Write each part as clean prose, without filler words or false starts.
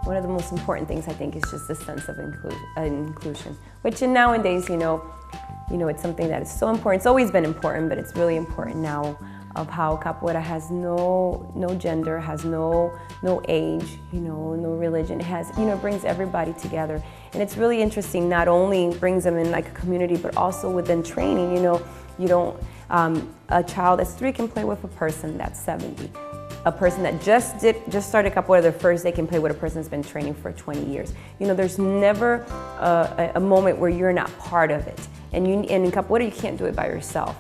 one of the most important things I think is just the sense of inclusion, which nowadays, it's something that is so important. It's always been important, but it's really important now, of how capoeira has no gender, has no age, no religion. It has, it brings everybody together. And it's really interesting, not only brings them in like a community, but also within training, a child that's 3 can play with a person that's 70. A person that just started capoeira their first day can play with a person that's been training for 20 years. There's never a moment where you're not part of it. And in capoeira, you can't do it by yourself.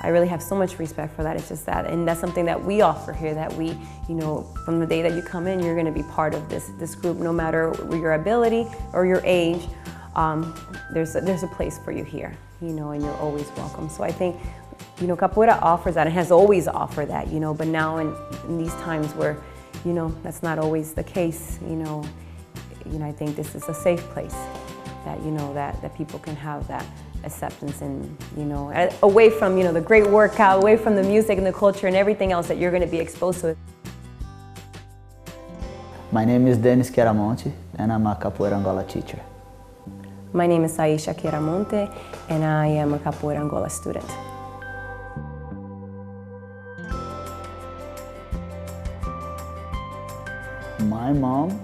I really have so much respect for that. It's just that, and that's something that we offer here, that we, from the day that you come in, you're going to be part of this group, no matter your ability or your age. There's a place for you here, and you're always welcome. So I think, capoeira offers that, and has always offered that, but now in these times where, that's not always the case, I think this is a safe place that, that people can have that acceptance and, away from, the great workout, away from the music and the culture and everything else that you're going to be exposed to. My name is Denis Chiaramonte, and I'm a Capoeira Angola teacher. My name is Aisha and Denis Chiaramonte, and I am a Capoeira Angola student. My mom,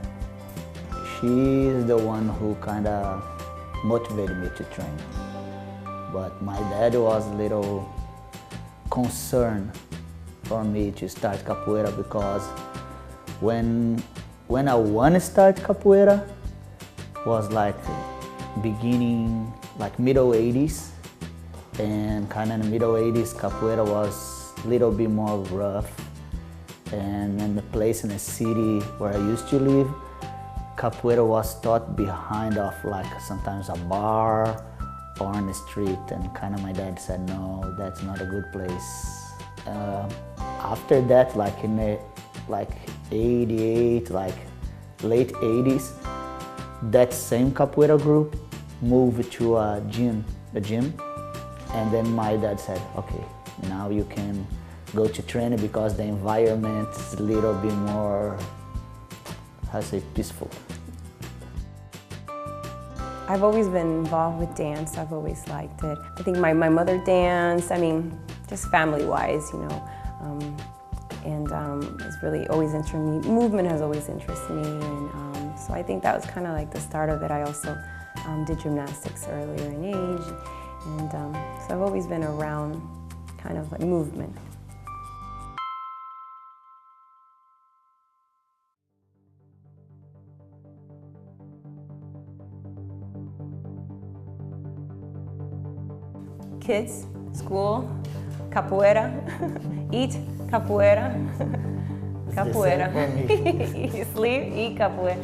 she is the one who kind of motivated me to train. But my dad was a little concerned for me to start capoeira, because when I want to start capoeira was like beginning, like middle 80s, and kind of in the middle 80s capoeira was a little bit more rough, and in the place in the city where I used to live, capoeira was taught behind of like sometimes a bar or on the street, and kind of my dad said, no, that's not a good place. After that, like in the 88, like late 80s, that same capoeira group moved to a gym, and then my dad said, okay, now you can go to training because the environment is a little bit more, how to say, peaceful. I've always been involved with dance. I've always liked it. I think my mother danced, just family-wise, it's really always interested me. Movement has always interested me, and so I think that was kind of like the start of it. I also did gymnastics earlier in age, and so I've always been around kind of like movement. Kids, school, capoeira, eat, capoeira, capoeira. Sleep, eat, capoeira.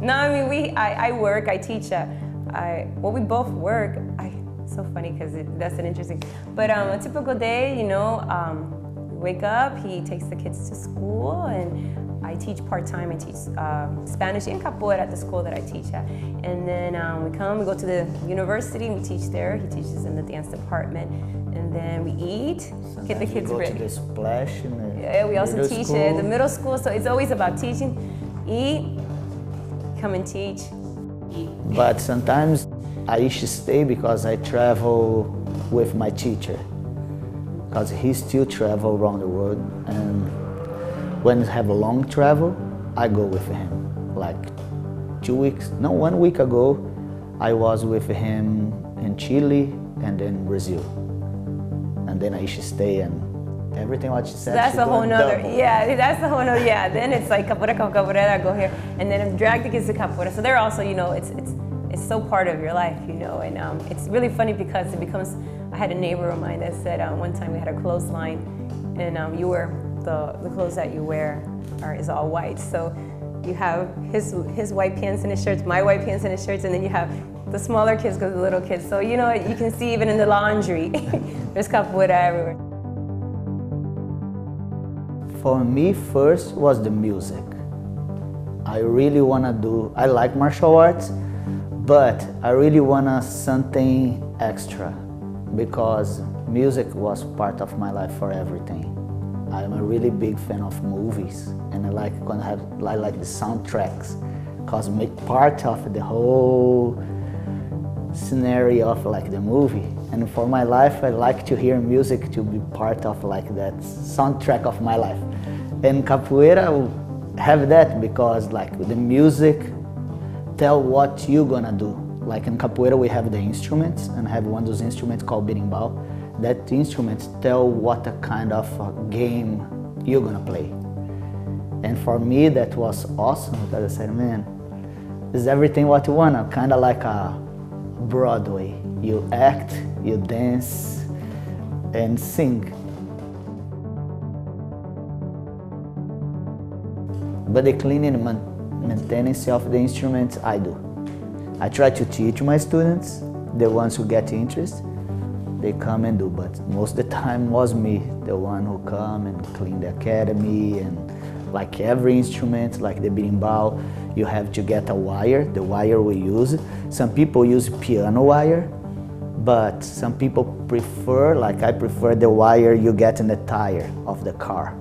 No, I work, I teach. We both work. It's so funny because that's an interesting. But a typical day, we wake up, he takes the kids to school, and I teach part-time. I teach Spanish and capoeira at the school that I teach at. And then we go to the university, we teach there. He teaches in the dance department. And then we eat, Sometimes get the kids ready. To the splash in the yeah, we also teach school. at the middle school, so it's always about teaching. Eat, come and teach. Eat. But sometimes I should stay because I travel with my teacher, because he still travel around the world, and when I have a long travel, I go with him. Like 1 week ago, I was with him in Chile and then Brazil. And then I should stay, and everything what she said. That's a whole nother, yeah, then it's like capoeira, I go here. And then drag the kids to capoeira. So they're also, it's so part of your life, and it's really funny because it becomes, I had a neighbor of mine that said one time we had a clothesline, and the clothes that you wear is all white. So you have his white pants and his shirts, my white pants and his shirts, and then you have the smaller kids go to the little kids. So you can see even in the laundry, there's capoeira everywhere. For me, first was the music. I really I like martial arts, but I really want something extra, because music was part of my life for everything. I'm a really big fan of movies, and I like the soundtracks, because make part of the whole scenario of like the movie. And for my life, I like to hear music to be part of like that soundtrack of my life. And capoeira have that because like the music tell what you're gonna do. Like in capoeira we have the instruments, and have one of those instruments called berimbau. That instruments tell what a kind of game you're gonna play. And for me that was awesome, because I said, man, this is everything what you wanna, kind of like a Broadway. You act, you dance, and sing. But the cleaning and maintenance of the instruments, I do. I try to teach my students, the ones who get interest, they come and do, but most of the time was me, the one who come and clean the academy, and like every instrument, like the berimbau, you have to get a wire, the wire we use. Some people use piano wire, but some people prefer, like I prefer the wire you get in the tire of the car.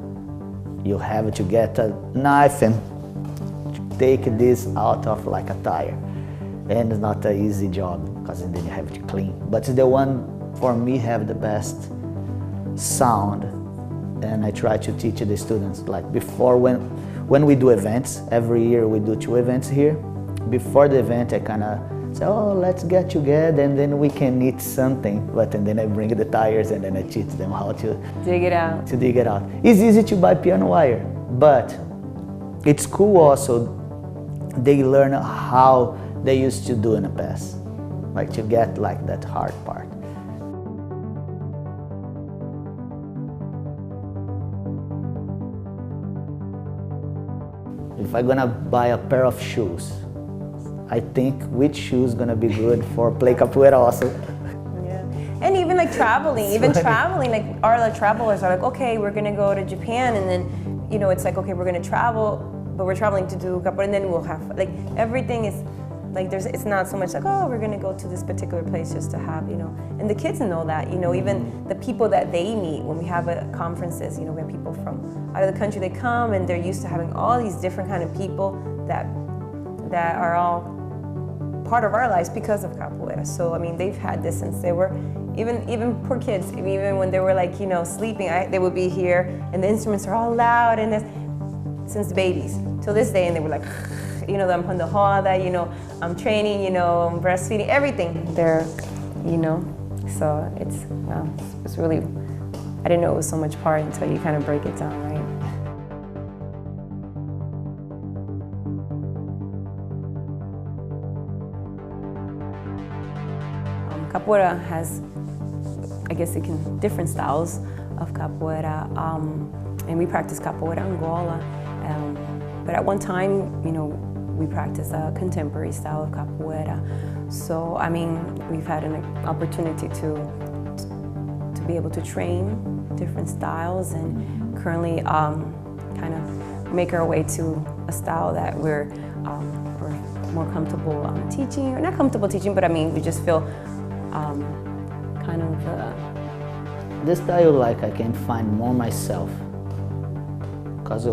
You have to get a knife and take this out of like a tire. And it's not an easy job, because then you have to clean. But the one for me have the best sound, and I try to teach the students. Like before, when we do events, every year we do 2 events here. Before the event, I kind of say, oh, let's get together and then we can eat something. But and then I bring the tires and then I teach them how to dig it out. It's easy to buy piano wire, but it's cool also. They learn how they used to do in the past, like to get like that hard part. If I'm gonna buy a pair of shoes, I think which shoe is gonna be good for play capoeira also. Yeah, and even like traveling, like our travelers are like, okay, we're gonna go to Japan, and then it's like, okay, we're gonna travel, but we're traveling to do capoeira, and then we'll have like everything is like it's not so much like, oh, we're gonna go to this particular place just to have, and the kids know that, even the people that they meet when we have conferences, we have people from out of the country, they come and they're used to having all these different kind of people that are all part of our lives because of capoeira. So I mean, they've had this since they were, even poor kids, even when they were like, sleeping, they would be here and the instruments are all loud and this, since babies till this day, and they were like, I'm on the roda, I'm training, I'm breastfeeding, everything. They're, so it's really, I didn't know it was so much part until you kind of break it down, right? Capoeira has, I guess different styles of capoeira, and we practice Capoeira Angola, but at one time, we practice a contemporary style of capoeira. So, I mean, we've had an opportunity to be able to train different styles, and currently kind of make our way to a style that we're more comfortable teaching, or not comfortable teaching, but I mean, we just feel kind of this style, like I can find more myself, because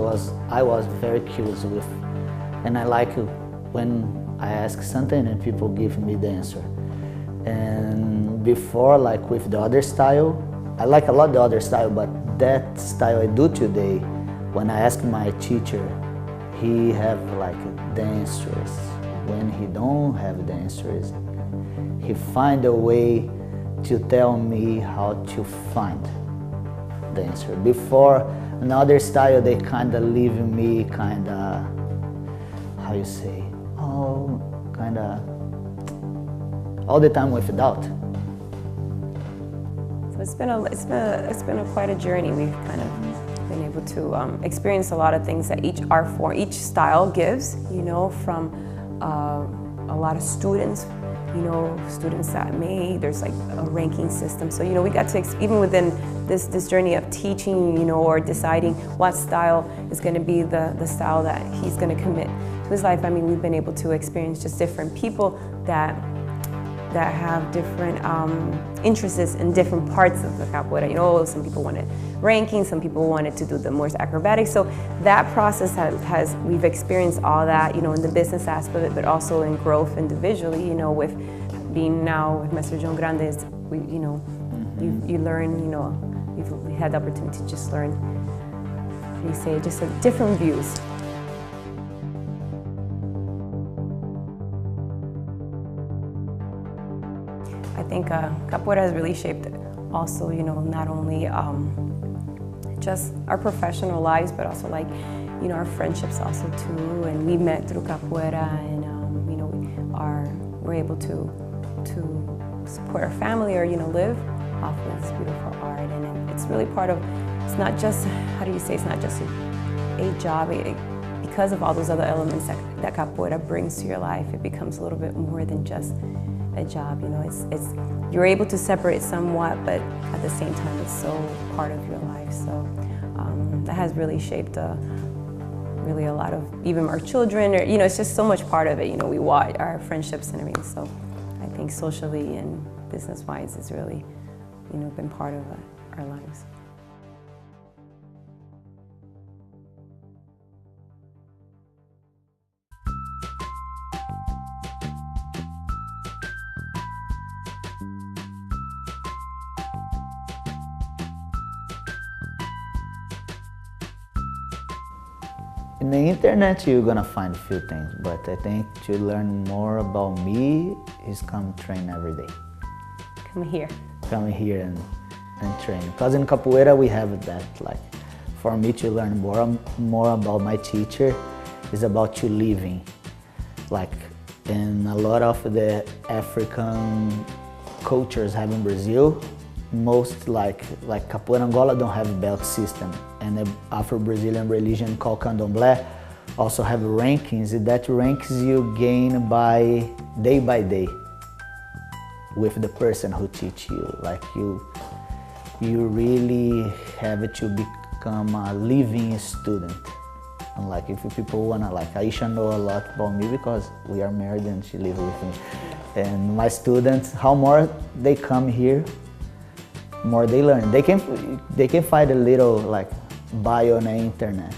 I was very curious with, and I like when I ask something and people give me the answer. And before, like with the other style, I like a lot the other style, but that style I do today, when I ask my teacher, he have like dancers. When he don't have dancers, he find a way to tell me how to find the answer. Before, another style, they kind of leave me kind of, how you say, kind of all the time with doubt. So it's been quite a journey. We've kind of been able to experience a lot of things that each style gives. From a lot of students. Students that there's like a ranking system. So, we got to, even within this journey of teaching, or deciding what style is going to be the style that he's going to commit to his life. I mean, we've been able to experience just different people that that have different interests in different parts of the capoeira. You know, some people wanted ranking, some people wanted to do the more acrobatic. So that process we've experienced all that, you know, in the business aspect of it, but also in growth individually, you know, with being now with Mr. John Grandes, you learn, you know, we had the opportunity to just learn, just different views. I think capoeira has really shaped also, you know, not only just our professional lives, but also like, you know, our friendships also too. And we met through capoeira, and you know, we're able to support our family, or, you know, live off of this beautiful art. And it's really part of, it's not just, how do you say, it's not just a job. Because of all those other elements that capoeira brings to your life, it becomes a little bit more than just a job. You know, it's you're able to separate somewhat, but at the same time, it's so part of your life. So that has really shaped really a lot of even our children, or, you know, it's just so much part of it. You know, we watch our friendships and everything. So I think socially and business-wise, it's really, you know, been part of our lives. In the internet, you're gonna find a few things, but I think to learn more about me is come train every day. Come here. Come here and train. Because in capoeira we have that, like, for me to learn more about my teacher is about to living. Like, in a lot of the African cultures have in Brazil, most like Capoeira Angola don't have a belt system, and the Afro-Brazilian religion called Candomblé also have rankings. That ranks you gain by day with the person who teach you. Like you really have to become a living student. And like if people wanna, like Aisha know a lot about me because we are married and she lives with me. And my students, how more they come here, more they learn. They can find a little like bio on the internet.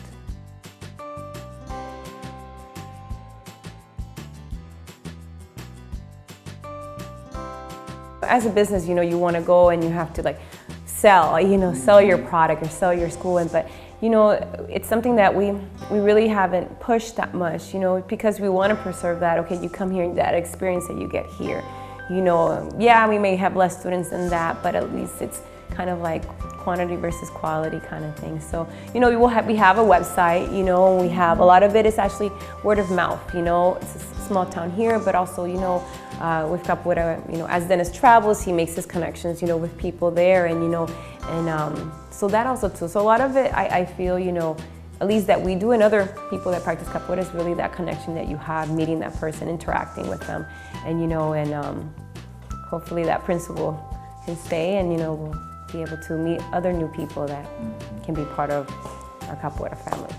As a business, you know, you want to go and you have to like sell your product or sell your school, but you know, it's something that we really haven't pushed that much, you know, because we want to preserve that. Okay, you come here and that experience that you get here, you know, yeah, we may have less students than that, but at least it's kind of like quantity versus quality kind of thing. So, you know, we have a website, you know, we have a lot of it is actually word of mouth, you know, it's a small town here, but also, you know, with Capoeira, you know, as Dennis travels, he makes his connections, you know, with people there, and, you know, and so that also too. So a lot of it, I feel, you know, at least that we do, and other people that practice Capoeira, is really that connection that you have, meeting that person, interacting with them, and, you know, and hopefully that principle can stay, and, you know, we'll be able to meet other new people that can be part of our Capoeira family.